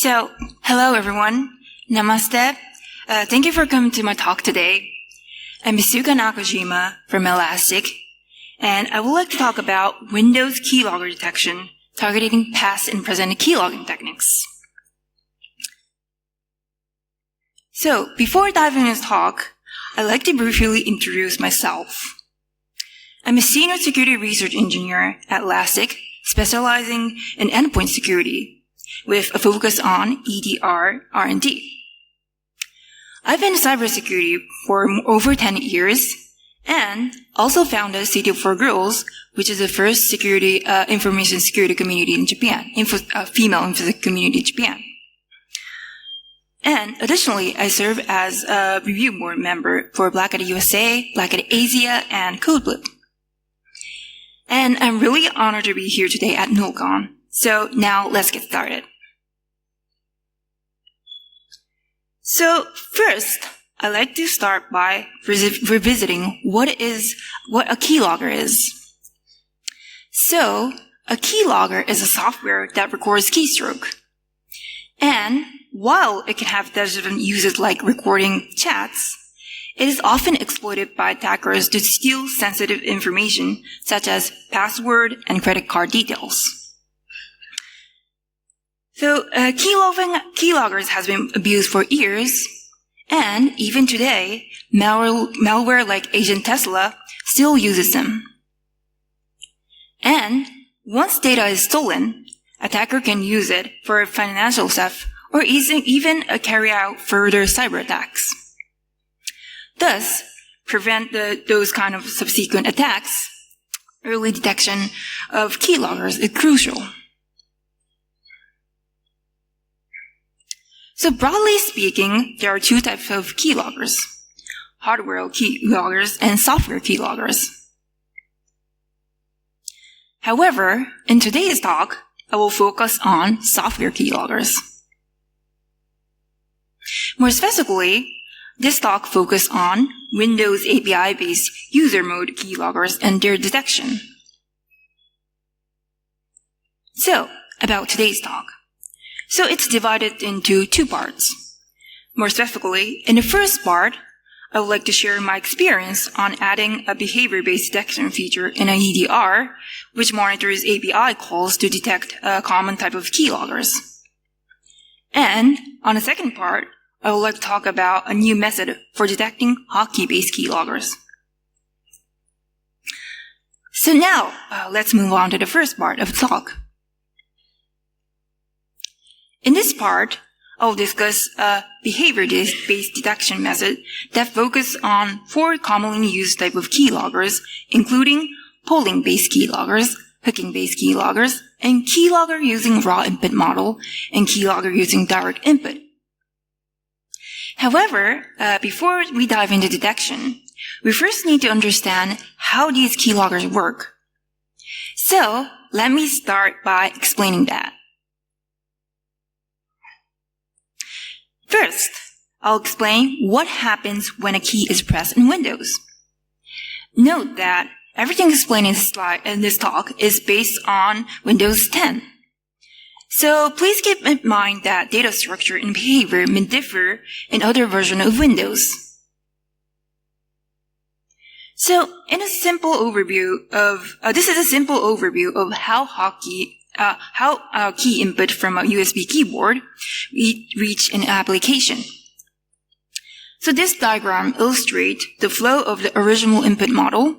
Hello everyone. Namaste. Thank you for coming to my talk today. I'm Asuka Nakajima from Elastic, and I would like to talk about Windows keylogger detection, targeting past and present keylogging techniques. So, before diving into this talk, I'd like to briefly introduce myself. I'm a senior security research engineer at Elastic, specializing in endpoint security, with a focus on EDR R&D. I've been in cybersecurity for over 10 years, and also founded City of Four Girls, which is the first information security community in Japan, female info community in Japan. And additionally, I serve as a review board member for Black Hat USA, Black Hat Asia, and CodeBlue. And I'm really honored to be here today at Nullcon. So now let's get started. So first, I'd like to start by revisiting what a keylogger is. So a keylogger is a software that records keystroke. And while it can have different uses like recording chats, it is often exploited by attackers to steal sensitive information such as password and credit card details. So, keyloggers has been abused for years, and even today, malware like Agent Tesla still uses them. And once data is stolen, attacker can use it for financial theft or even carry out further cyber attacks. Thus, prevent those kind of subsequent attacks, early detection of keyloggers is crucial. So broadly speaking, there are two types of keyloggers: hardware keyloggers and software keyloggers. However, in today's talk, I will focus on software keyloggers. More specifically, this talk focuses on Windows API-based user mode keyloggers and their detection. So, about today's talk. So it's divided into two parts. More specifically, in the first part, I would like to share my experience on adding a behavior-based detection feature in an EDR, which monitors API calls to detect a common type of keyloggers. And on the second part, I would like to talk about a new method for detecting Hotkey-based keyloggers. So now, let's move on to the first part of the talk. In this part, I'll discuss a behavior-based detection method that focuses on 4 commonly used types of keyloggers, including polling-based keyloggers, hooking-based keyloggers, and keylogger using raw input model, and keylogger using direct input. However, before we dive into detection, we first need to understand how these keyloggers work. So, let me start by explaining that. First, I'll explain what happens when a key is pressed in Windows. Note that everything explained in this talk is based on Windows 10. So please keep in mind that data structure and behavior may differ in other versions of Windows. So, this is a simple overview of how key input from a USB keyboard reach an application. So this diagram illustrates the flow of the original input model,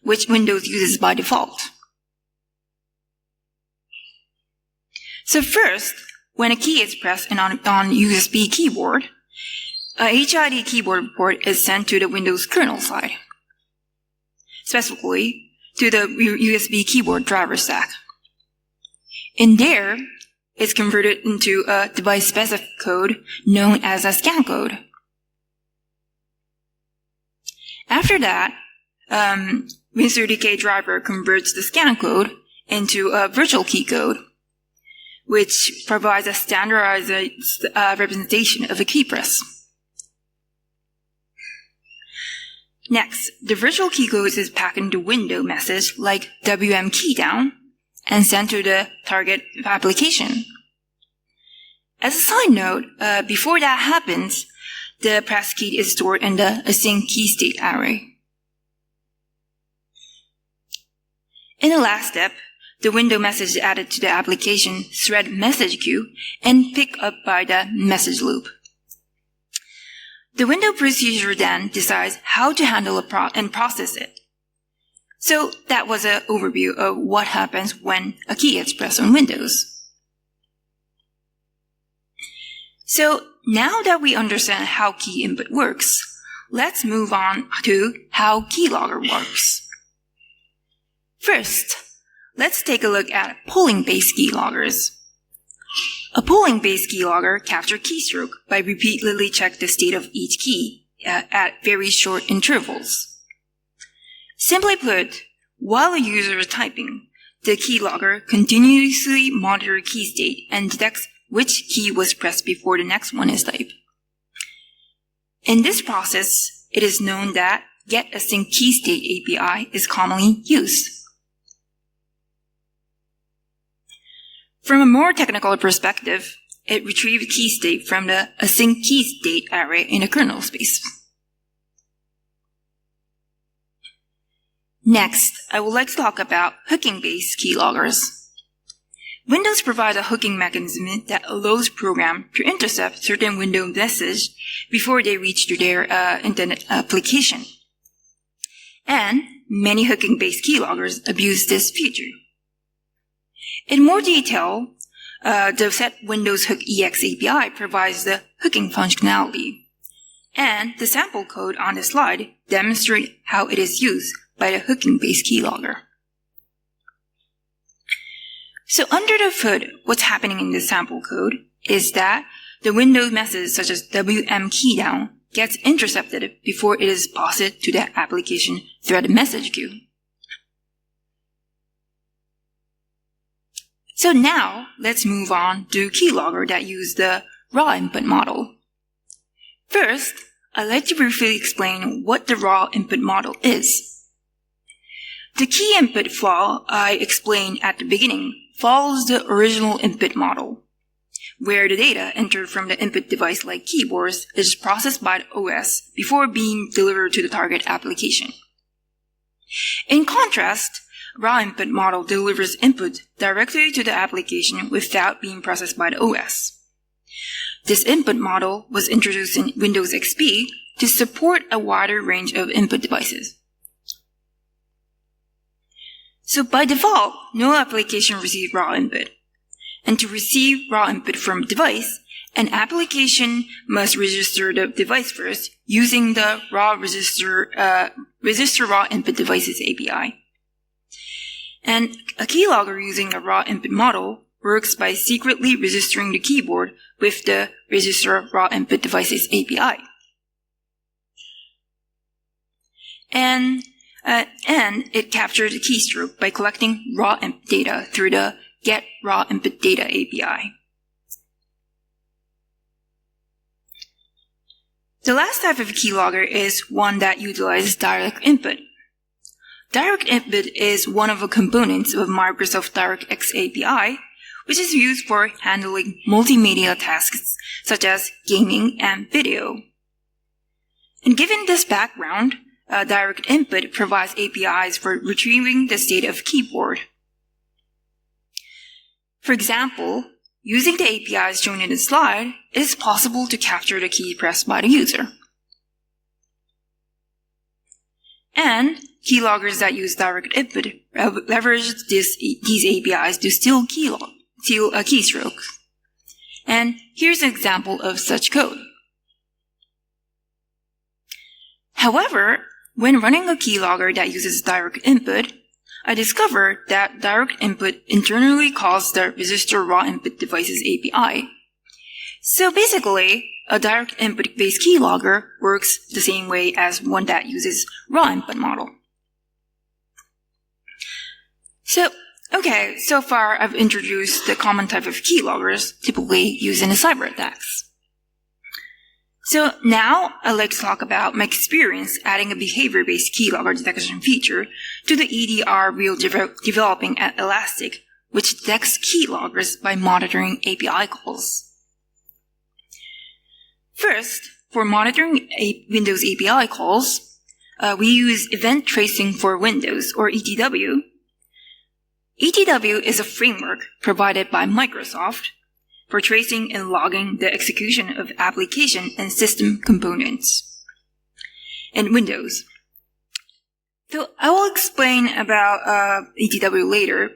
which Windows uses by default. So first, when a key is pressed on USB keyboard, a HID keyboard report is sent to the Windows kernel side, specifically to the USB keyboard driver stack. In there, it's converted into a device-specific code known as a scan code. After that, Win30k driver converts the scan code into a virtual key code, which provides a standardized representation of a key press. Next, the virtual key code is packed into window message like WM key down and sent to the target application. As a side note, before that happens, the press key is stored in the async key state array. In the last step, the window message is added to the application thread message queue and picked up by the message loop. The window procedure then decides how to handle and process it. So that was an overview of what happens when a key gets pressed on Windows. So now that we understand how key input works, let's move on to how Keylogger works. First, let's take a look at polling-based keyloggers. A polling-based keylogger captures keystroke by repeatedly checking the state of each key at very short intervals. Simply put, while a user is typing, the keylogger continuously monitors key state and detects which key was pressed before the next one is typed. In this process, it is known that getAsyncKeyState API is commonly used. From a more technical perspective, it retrieves key state from the async key state array in the kernel space. Next, I would like to talk about hooking-based keyloggers. Windows provides a hooking mechanism that allows programs to intercept certain window messages before they reach to their intended application. And many hooking-based keyloggers abuse this feature. In more detail, the set Windows Hook EX API provides the hooking functionality, and the sample code on the slide demonstrates how it is used by the hooking-based keylogger. So under the hood, what's happening in the sample code is that the window message such as WM key down gets intercepted before it is passed to the application thread message queue. So now, let's move on to Keylogger that use the raw input model. First, I'd like to briefly explain what the raw input model is. The key input flow I explained at the beginning follows the original input model, where the data entered from the input device like keyboards is processed by the OS before being delivered to the target application. In contrast, raw input model delivers input directly to the application without being processed by the OS. This input model was introduced in Windows XP to support a wider range of input devices. So by default, no application receives raw input. And to receive raw input from a device, an application must register the device first using the register raw input devices API. And a keylogger using a raw input model works by secretly registering the keyboard with the register raw input devices API. And it captures the keystroke by collecting raw input data through the get raw input data API. The last type of keylogger is one that utilizes direct input. Direct input is one of the components of Microsoft DirectX API, which is used for handling multimedia tasks such as gaming and video. And given this background, direct input provides APIs for retrieving the state of keyboard. For example, using the APIs shown in the slide, it is possible to capture the key pressed by the user. And keyloggers that use direct input leverage these APIs to steal keystrokes. And here's an example of such code. However, when running a keylogger that uses direct input, I discovered that direct input internally calls the register raw input devices API. So basically, a direct input-based keylogger works the same way as one that uses raw input model. So far I've introduced the common type of keyloggers typically used in the cyber attacks. So now I'd like to talk about my experience adding a behavior-based keylogger detection feature to the EDR we're developing at Elastic, which detects keyloggers by monitoring API calls. First, for monitoring Windows API calls, we use Event Tracing for Windows, or ETW. ETW is a framework provided by Microsoft for tracing and logging the execution of application and system components in Windows. So I will explain about ETW later,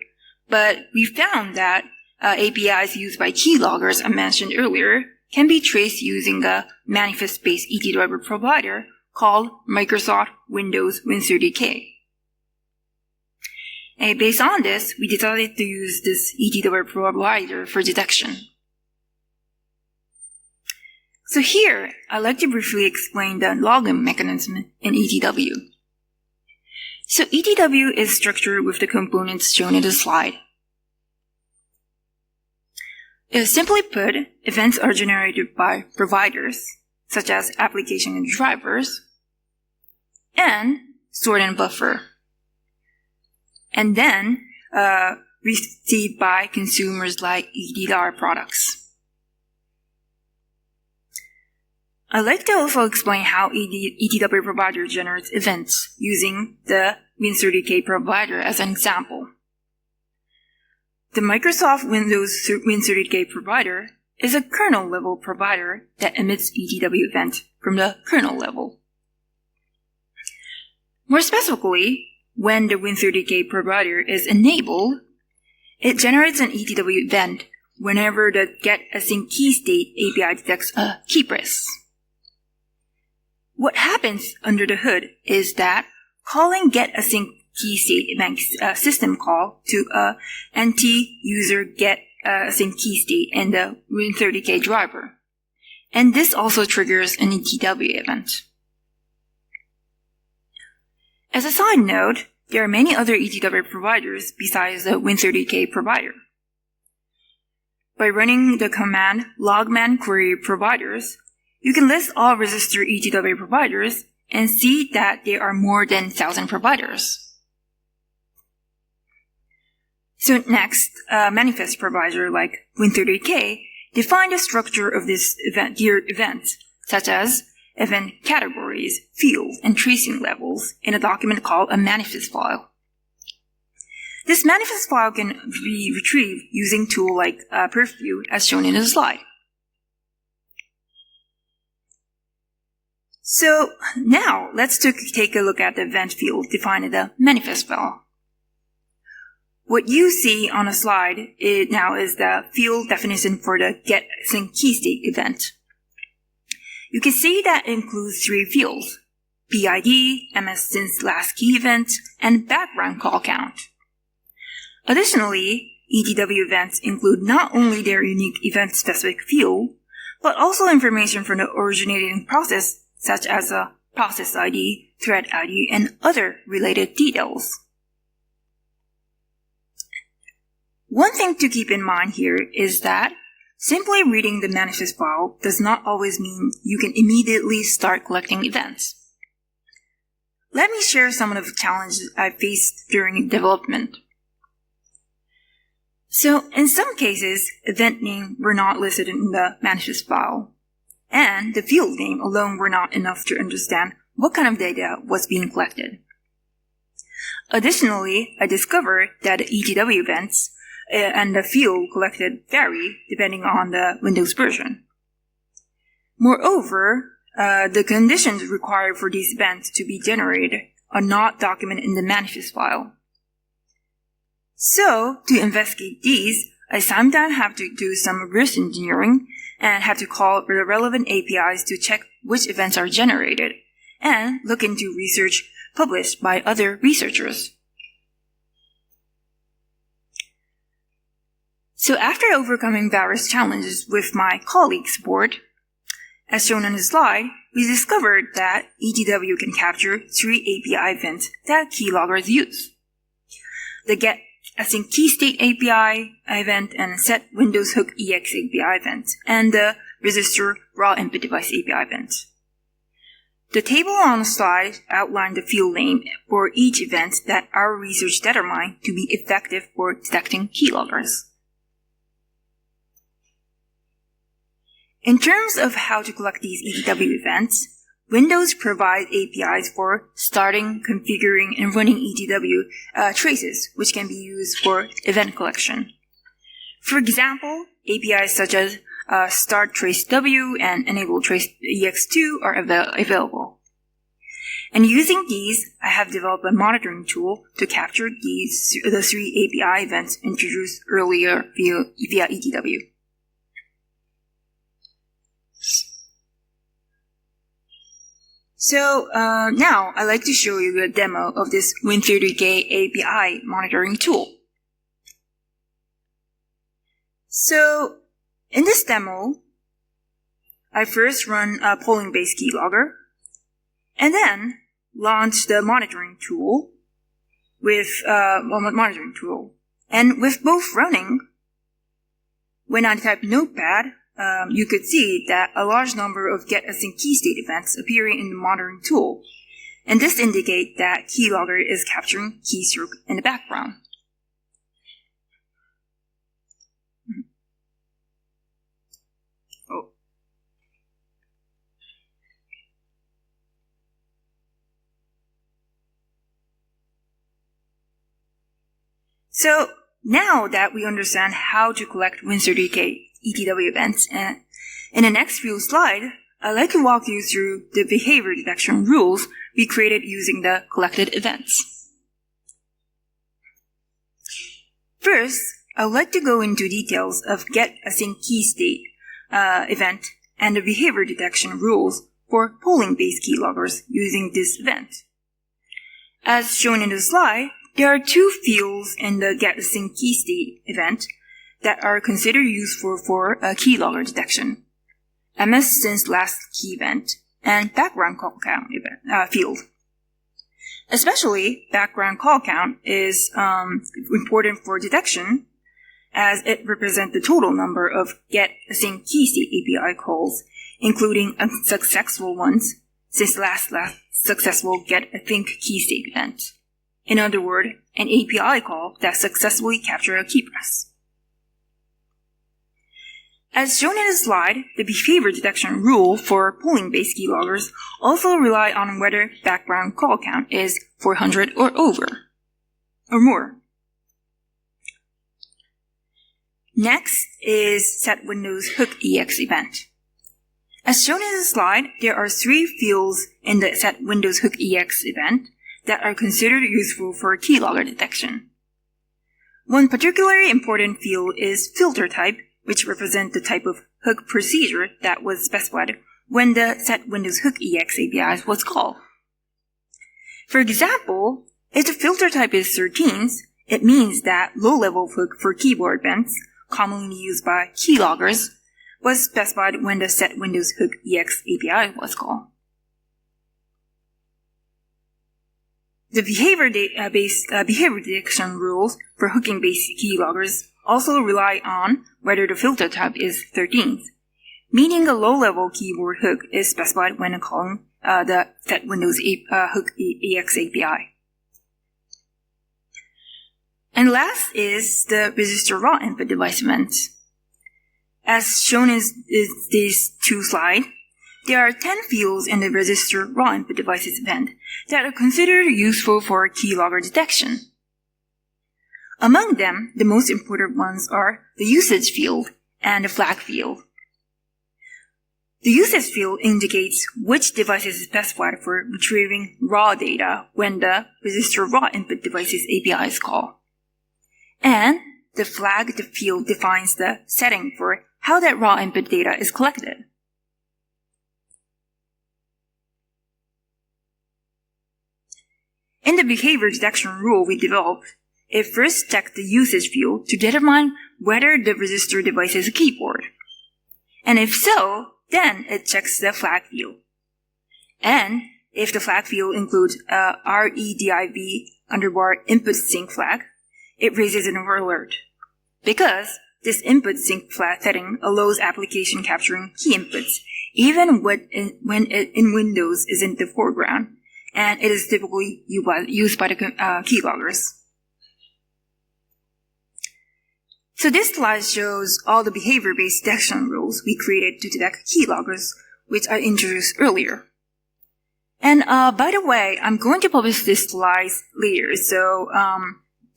but we found that APIs used by Keyloggers I mentioned earlier can be traced using a manifest-based ETW provider called Microsoft Windows Win30k. And based on this, we decided to use this ETW provider for detection. So here, I'd like to briefly explain the logging mechanism in ETW. So ETW is structured with the components shown in the slide. Simply put, events are generated by providers, such as application and drivers, and stored in buffer, and then received by consumers like ETR products. I'd like to also explain how ETW provider generates events using the Win30k provider as an example. The Microsoft Windows Win30k provider is a kernel-level provider that emits ETW event from the kernel level. More specifically, when the Win30k provider is enabled, it generates an ETW event whenever the getAsyncKeyState API detects a key press. What happens under the hood is that calling getAsyncKeyState makes a system call to a anti-user getAsyncKeyState and the Win30k driver. And this also triggers an ETW event. As a side note, there are many other ETW providers besides the Win30k provider. By running the command logman query providers, you can list all registered ETW providers and see that there are more than 1,000 providers. So next, a manifest provider like Win30k define the structure of this event, such as event categories, fields, and tracing levels in a document called a manifest file. This manifest file can be retrieved using tools like Purview as shown in the slide. So now let's take a look at the event field defined in the manifest file. What you see on the slide now is the field definition for the getAsyncKeyState event. You can see that it includes 3 fields: PID, MS-since-last-key event, and background call count. Additionally, ETW events include not only their unique event-specific field, but also information from the originating process, such as a process ID, thread ID, and other related details. One thing to keep in mind here is that simply reading the manifest file does not always mean you can immediately start collecting events. Let me share some of the challenges I faced during development. So, in some cases, event names were not listed in the manifest file, and the field name alone were not enough to understand what kind of data was being collected. Additionally, I discovered that the ETW events and the field collected vary depending on the Windows version. Moreover, the conditions required for these events to be generated are not documented in the manifest file. So, to investigate these, I sometimes have to do some reverse engineering and have to call the relevant APIs to check which events are generated and look into research published by other researchers. So after overcoming various challenges with my colleagues' support, as shown on the slide, we discovered that ETW can capture 3 API events that keyloggers use: the getAsyncKeyState API event and set Windows Hook EX API event, and the register raw input device API event. The table on the slide outlines the field name for each event that our research determined to be effective for detecting keyloggers. In terms of how to collect these ETW events, Windows provides APIs for starting, configuring, and running ETW traces, which can be used for event collection. For example, APIs such as start trace W and enable trace EX2 are available. And using these, I have developed a monitoring tool to capture the 3 API events introduced earlier via ETW. So now I'd like to show you a demo of this Win30K API monitoring tool. So in this demo, I first run a polling-based keylogger, and then launch the monitoring tool And with both running, when I type Notepad, you could see that a large number of getAsync keystate events appearing in the monitoring tool, and this indicates that Keylogger is capturing keystroke in the background. So now that we understand how to collect Win30K ETW events, in the next few slides, I'd like to walk you through the behavior detection rules we created using the collected events. First, I would like to go into details of getAsync keystate event and the behavior detection rules for polling-based keyloggers using this event. As shown in the slide, there are 2 fields in the getAsync keystate event that are considered useful for keylogger detection: MS since last key event and background call count field. Especially background call count is important for detection, as it represents the total number of getAsync keystate API calls, including unsuccessful ones since last successful getAsync keystate event. In other words, an API call that successfully captured a key press. As shown in the slide, the behavior detection rule for polling-based keyloggers also rely on whether background call count is 400 or more. Next is set Windows Hook-EX event. As shown in the slide, there are 3 fields in the set Windows Hook-EX event that are considered useful for keylogger detection. One particularly important field is filter type, which represents the type of hook procedure that was specified when the set Windows Hook-EX API was called. For example, if the filter type is 13s, it means that low-level hook for keyboard events, commonly used by keyloggers, was specified when the set Windows Hook-EX API was called. The behavior detection rules for hooking-based keyloggers also rely on whether the filter type is 13th, meaning a low-level keyboard hook is specified when calling the set Windows Hook-EX API. And last is the register raw input device event. As shown in these 2 slides, there are 10 fields in the register raw input devices event that are considered useful for keylogger detection. Among them, the most important ones are the usage field and the flag field. The usage field indicates which device is specified for retrieving raw data when the register raw input devices API is called. And the flag field defines the setting for how that raw input data is collected. In the behavior detection rule we developed, it first checks the usage field to determine whether the register device is a keyboard. And if so, then it checks the flag field. And if the flag field includes a REDIV input sync flag, it raises an alert. Because this input sync flag setting allows application capturing key inputs, even when it in Windows is in the foreground, and it is typically used by the keyloggers. So this slide shows all the behavior-based detection rules we created to detect keyloggers, which I introduced earlier. And by the way, I'm going to publish this slides later, so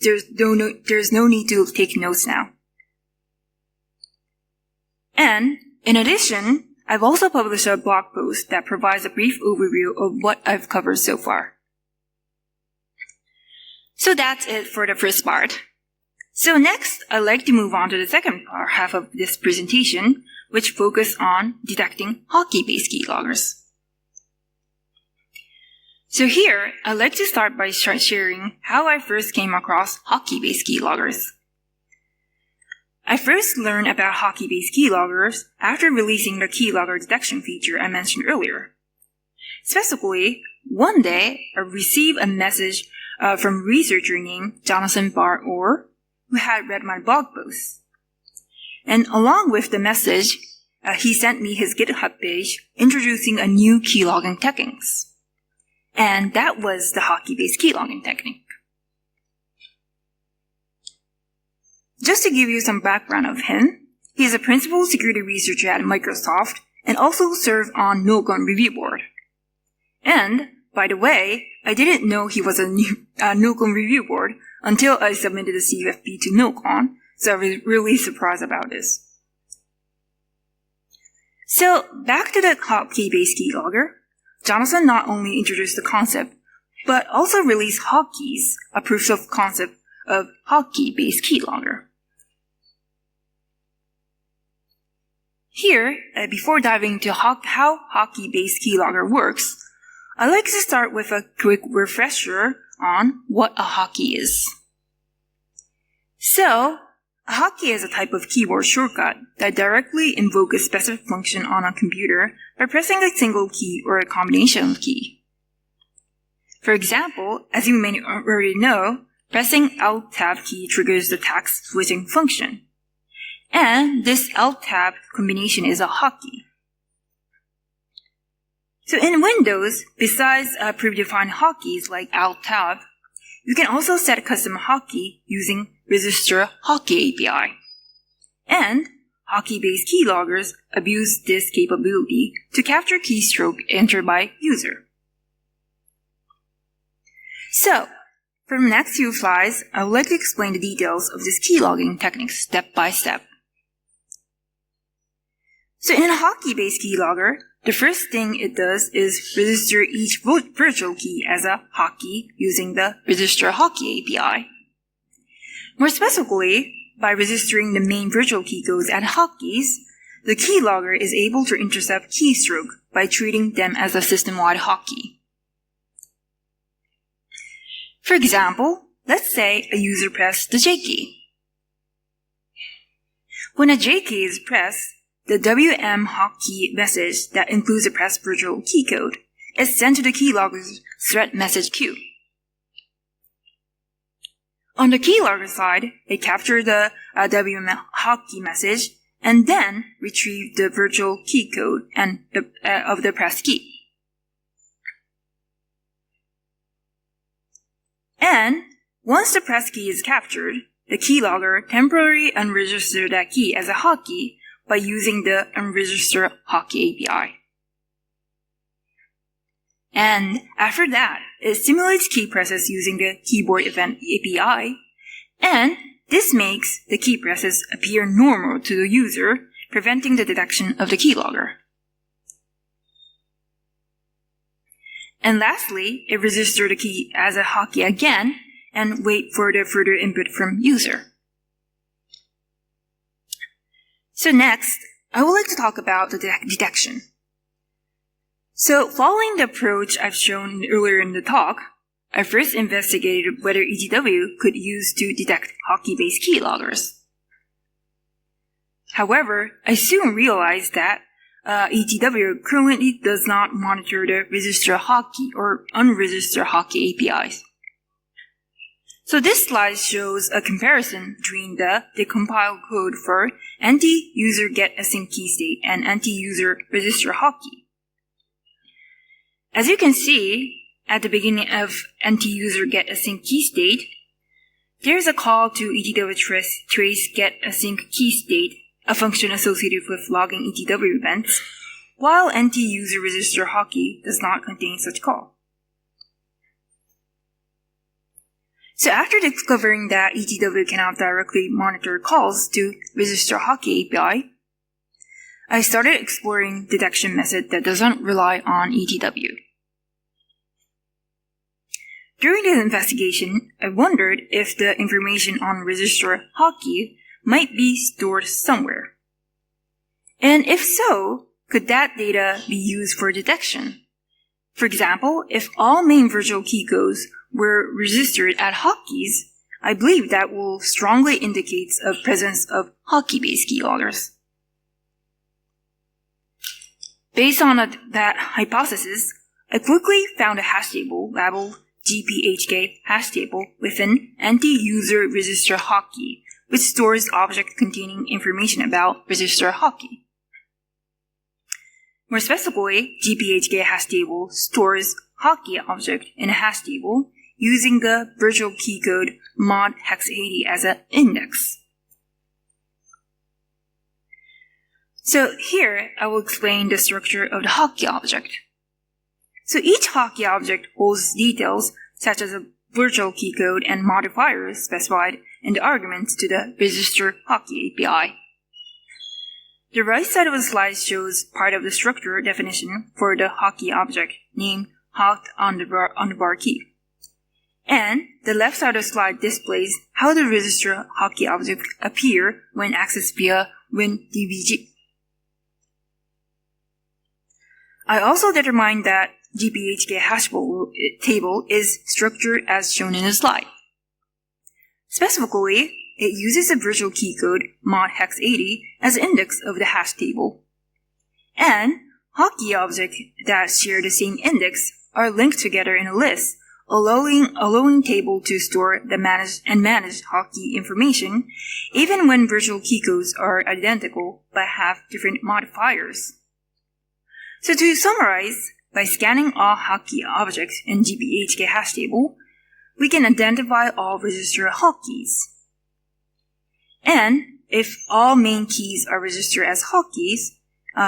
there's no need to take notes now. And in addition, I've also published a blog post that provides a brief overview of what I've covered so far. So that's it for the first part. So next, I'd like to move on to the second half of this presentation, which focuses on detecting Hotkey-based keyloggers. So here, I'd like to start by sharing how I first came across Hotkey-based keyloggers. I first learned about Hotkey-based keyloggers after releasing the keylogger detection feature I mentioned earlier. Specifically, one day, I received a message from a researcher named Jonathan Barr-Orr, who had read my blog post. And along with the message, he sent me his GitHub page introducing a new keylogging techniques. And that was the Hotkey-based keylogging technique. Just to give you some background of him, he is a principal security researcher at Microsoft and also served on Nullcon review board. And, by the way, I didn't know he was a Nullcon review board until I submitted the CFP to Nullcon, so I was really surprised about this. So, back to the Hotkey-based keylogger. Jonathan not only introduced the concept, but also released Hotkeys, a proof of concept of Hotkey-based keylogger. Here, before diving into how Hotkey-based keylogger works, I'd like to start with a quick refresher on what a hotkey is. So, a hotkey is a type of keyboard shortcut that directly invokes a specific function on a computer by pressing a single key or a combination of keys. For example, as you may already know, pressing Alt-Tab key triggers the task switching function. And this Alt-Tab combination is a hotkey. So in Windows, besides predefined hotkeys like Alt-Tab, you can also set a custom hotkey using Register Hotkey API. And Hotkey-based keyloggers abuse this capability to capture keystroke entered by user. So, for the next few slides, I would like to explain the details of this keylogging technique step by step. So in a Hotkey-based keylogger, the first thing it does is register each virtual key as a hotkey using the Register Hotkey API. More specifically, by registering the main virtual key codes as hotkeys, the keylogger is able to intercept keystroke by treating them as a system-wide hotkey. For example, let's say a user pressed the J key. When a J key is pressed, the WM hotkey message that includes the pressed virtual key code is sent to the keylogger's thread message queue. On the keylogger side, they capture the WM hotkey message and then retrieve the virtual key code of the pressed key. And once the pressed key is captured, the keylogger temporarily unregisters that key as a hotkey by using the unregister hotkey API. And after that, it simulates key presses using the keyboard event API, and this makes the key presses appear normal to the user, preventing the detection of the keylogger. And lastly, it registers the key as a hotkey again and wait for the further input from user. So next, I would like to talk about the detection. So following the approach I've shown earlier in the talk, I first investigated whether ETW could use to detect Hotkey-based keyloggers. However, I soon realized that ETW currently does not monitor the register hotkey or unregister hotkey APIs. So this slide shows a comparison between the decompiled code for anti-user get async key state and anti-user register hotkey. As you can see, at the beginning of anti-user get async key state, there's a call to ETW trace get async key state, a function associated with logging ETW events, while NT-user register hotkey does not contain such call. So after discovering that ETW cannot directly monitor calls to register hotkey API, I started exploring detection method that doesn't rely on ETW. During this investigation, I wondered if the information on register hotkey might be stored somewhere. And if so, could that data be used for detection? For example, if all main virtual key codes were registered at hotkeys, I believe that will strongly indicate a presence of Hotkey-based keyloggers. Based on that hypothesis, I quickly found a hash table labeled GPHK hash table within NT-user register hotkey, which stores objects containing information about register hotkey. More specifically, GPHK hash table stores hotkey object in a hash table using the virtual key code mod hex 80 as an index. So here, I will explain the structure of the hotkey object. So each hotkey object holds details such as a virtual key code and modifiers specified in the arguments to the register hotkey API. The right side of the slide shows part of the structure definition for the hotkey object named hot underbar key. And the left side of the slide displays how the register hotkey object appear when accessed via WinDBG. I also determined that GPHK hash table is structured as shown in the slide. Specifically, it uses a virtual key code mod hex 80 as index of the hash table. And hotkey objects that share the same index are linked together in a list, allowing table to store the manage hotkey information even when virtual key codes are identical but have different modifiers. So to summarize, by scanning all hotkey objects in GPHK hash table, we can identify all register hotkeys. And if all main keys are registered as hotkeys,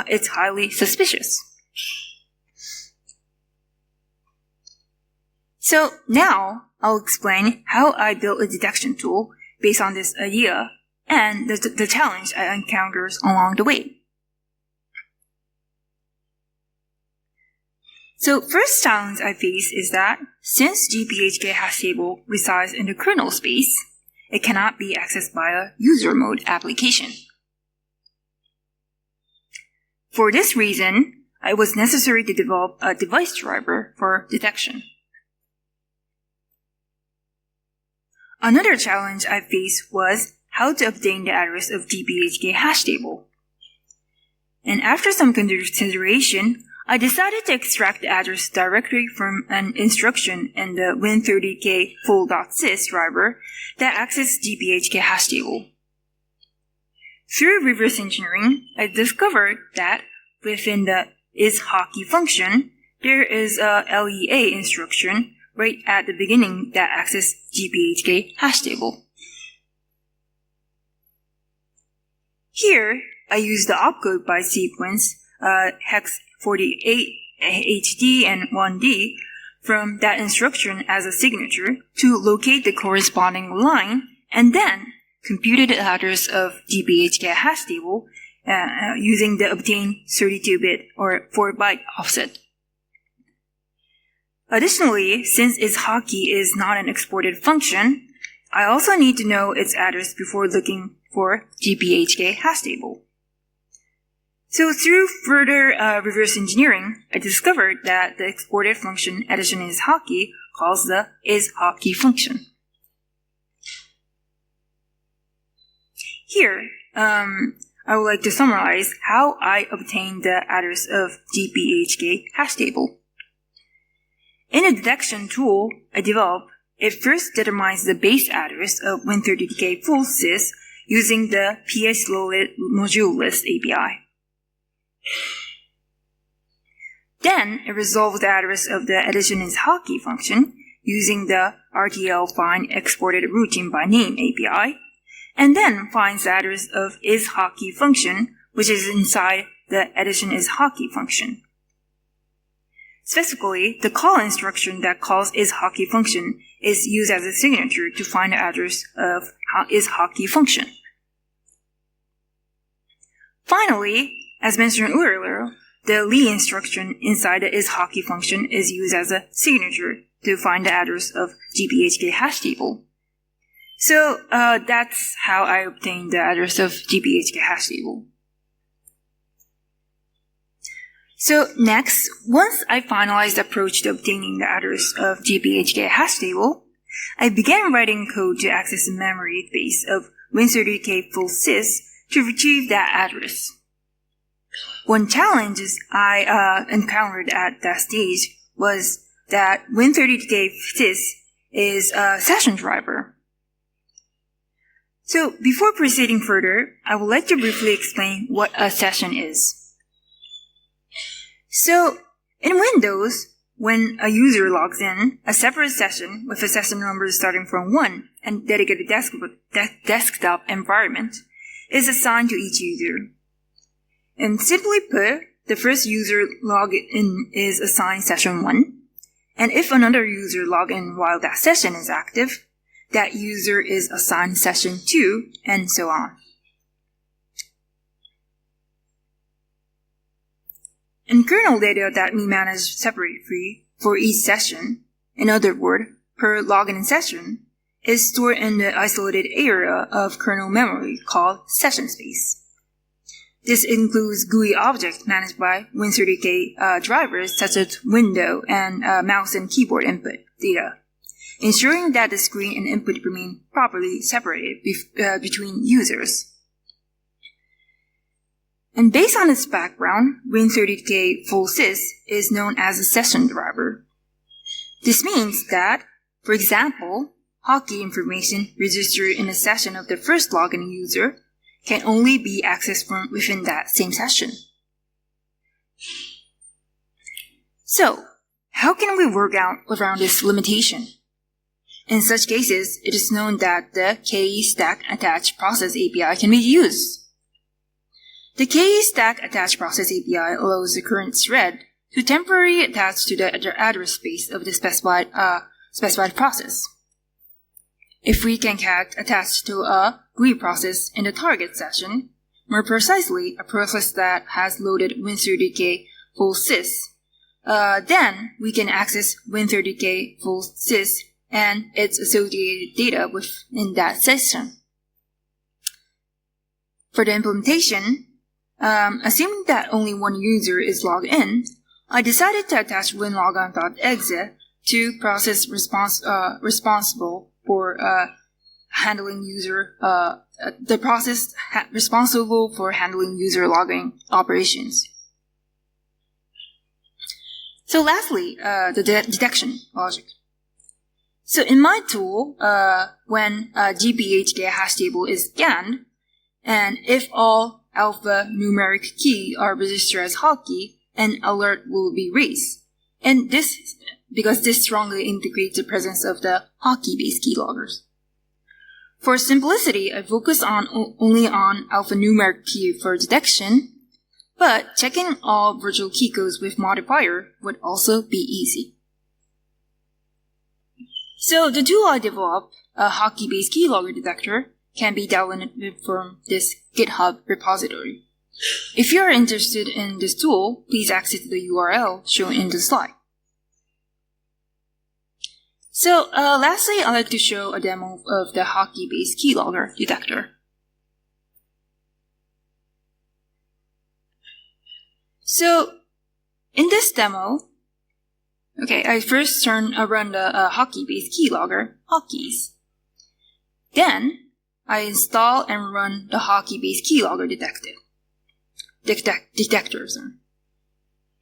it's highly suspicious. So now I'll explain how I built a detection tool based on this idea and the challenge I encountered along the way. So first challenge I face is that since GPHK hash table resides in the kernel space, it cannot be accessed by a user mode application. For this reason, it was necessary to develop a device driver for detection. Another challenge I faced was how to obtain the address of GPHK hash table. And after some consideration, I decided to extract the address directly from an instruction in the win30k full.sys driver that accesses GPHK hash table. Through reverse engineering, I discovered that within the isHotkey function, there is a LEA instruction right at the beginning that accesses GPHK hash table. Here, I use the opcode byte sequence hex 48 HD and 1D from that instruction as a signature to locate the corresponding line and then computed the address of GPHK hash table using the obtained 32-bit or 4-byte offset. Additionally, since isHotkey is not an exported function, I also need to know its address before looking for GPHK hash table. So through further reverse engineering, I discovered that the exported function addition isHotkey calls the isHotkey function. Here, I would like to summarize how I obtained the address of GPHK hash table. In a detection tool I developed, it first determines the base address of win30k full sys using the PSLoaded module list API. Then, it resolves the address of the addition isHotkey function using the RTL find exported routine by name API, and then finds the address of isHotkey function, which is inside the addition isHotkey function. Specifically, the call instruction that calls isHotkey function is used as a signature to find the address of isHotkey function. Finally, as mentioned earlier, the lee instruction inside the isHotkey function is used as a signature to find the address of GPHK hash table. So that's how I obtained the address of GPHK hash table. So next, once I finalized the approach to obtaining the address of GPHK hash table, I began writing code to access the memory base of Win30k full sys to retrieve that address. One challenge I encountered at that stage was that Win30k sys is a session driver. So before proceeding further, I would like to briefly explain what a session is. So in Windows, when a user logs in, a separate session with a session number starting from 1 and dedicated desktop environment is assigned to each user. And simply put, the first user login is assigned session 1, and if another user logs in while that session is active, that user is assigned session 2, and so on. And kernel data that we manage separately for each session, in other words, per login session, is stored in the isolated area of kernel memory called session space. This includes GUI objects managed by Win30k drivers such as window and mouse and keyboard input data, ensuring that the screen and input remain properly separated between users. And based on its background, Win30k full sys is known as a session driver. This means that, for example, hotkey information registered in a session of the first login user can only be accessed from within that same session. So, how can we work around this limitation? In such cases, it is known that the KE-stack attach process API can be used. The KE-stack attach process API allows the current thread to temporarily attach to the address space of the specified process. If we can attach to a GUI process in the target session, more precisely, a process that has loaded Win30k full sys, then we can access Win30k full sys and its associated data within that session. For the implementation, assuming that only one user is logged in, I decided to attach winlogon.exe to process responsible for handling user the process responsible for handling user logging operations. So lastly, the detection logic. So in my tool, when a GPHK hash table is scanned, and if all alphanumeric key are registered as hotkey, an alert will be raised. And this, because this strongly indicates the presence of the Hotkey-based keyloggers. For simplicity, I focus only on alphanumeric key for detection, but checking all virtual key codes with modifier would also be easy. So the tool I developed, a Hotkey-based keylogger detector, can be downloaded from this GitHub repository. If you are interested in this tool, please access the URL shown in the slide. So, lastly, I'd like to show a demo of the Hotkey-based keylogger detector. So, in this demo, I first run the Hotkey-based keylogger, Hotkeys. Then, I install and run the Hotkey-based keylogger detectors.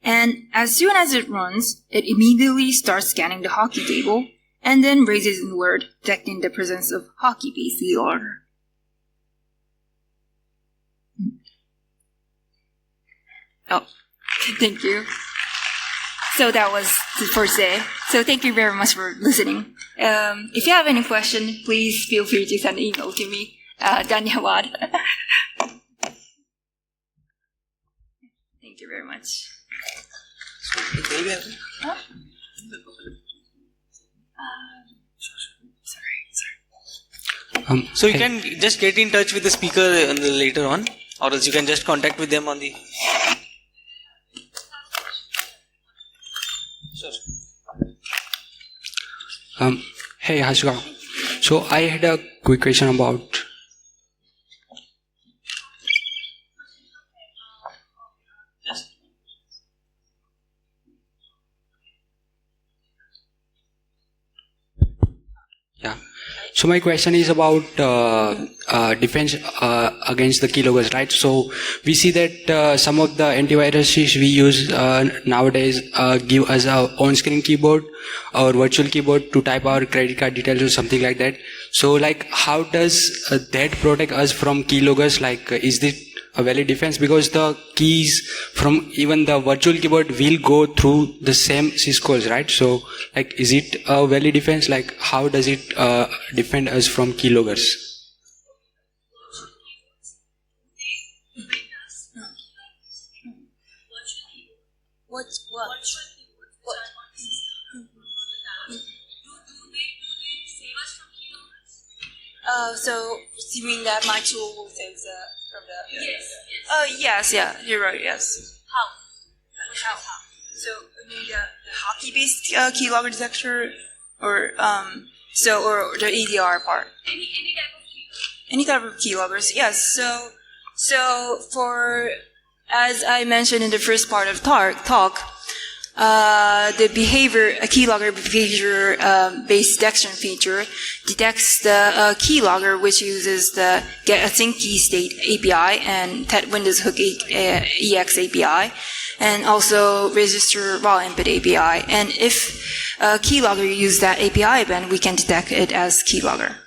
And as soon as it runs, it immediately starts scanning the hotkey table and then raises an alert detecting the presence of Hotkey-based keylogger. Oh, thank you. So that was for today. So thank you very much for listening. If you have any question, please feel free to send an email to me. Dhanyawad. Thank you very much. Huh? Sorry. So you can just get in touch with the speaker later on, or else you can just contact with them on the... Hey Asuka. So I had a quick question about... Yeah. So my question is about defense against the keyloggers, right? So we see that some of the antiviruses we use nowadays give us a on-screen keyboard or virtual keyboard to type our credit card details or something like that. So like how does that protect us from keyloggers? Like is this a valid defense? Because the keys from even the virtual keyboard will go through the same syscalls, right? So like is it a valid defense? Like how does it defend us from keyloggers? What? So you mean that my tool will save from the? Yes. Yeah, you're right. Yes. How? So I mean the Hotkey-based keylogger detector, or or the EDR part. Any type of keyloggers. Yes. So for, as I mentioned in the first part of talk, the keylogger behavior based detection feature detects the keylogger, which uses the get async key state API and Windows Hook EX API, and also register raw input API. And if keylogger uses that API, then we can detect it as keylogger.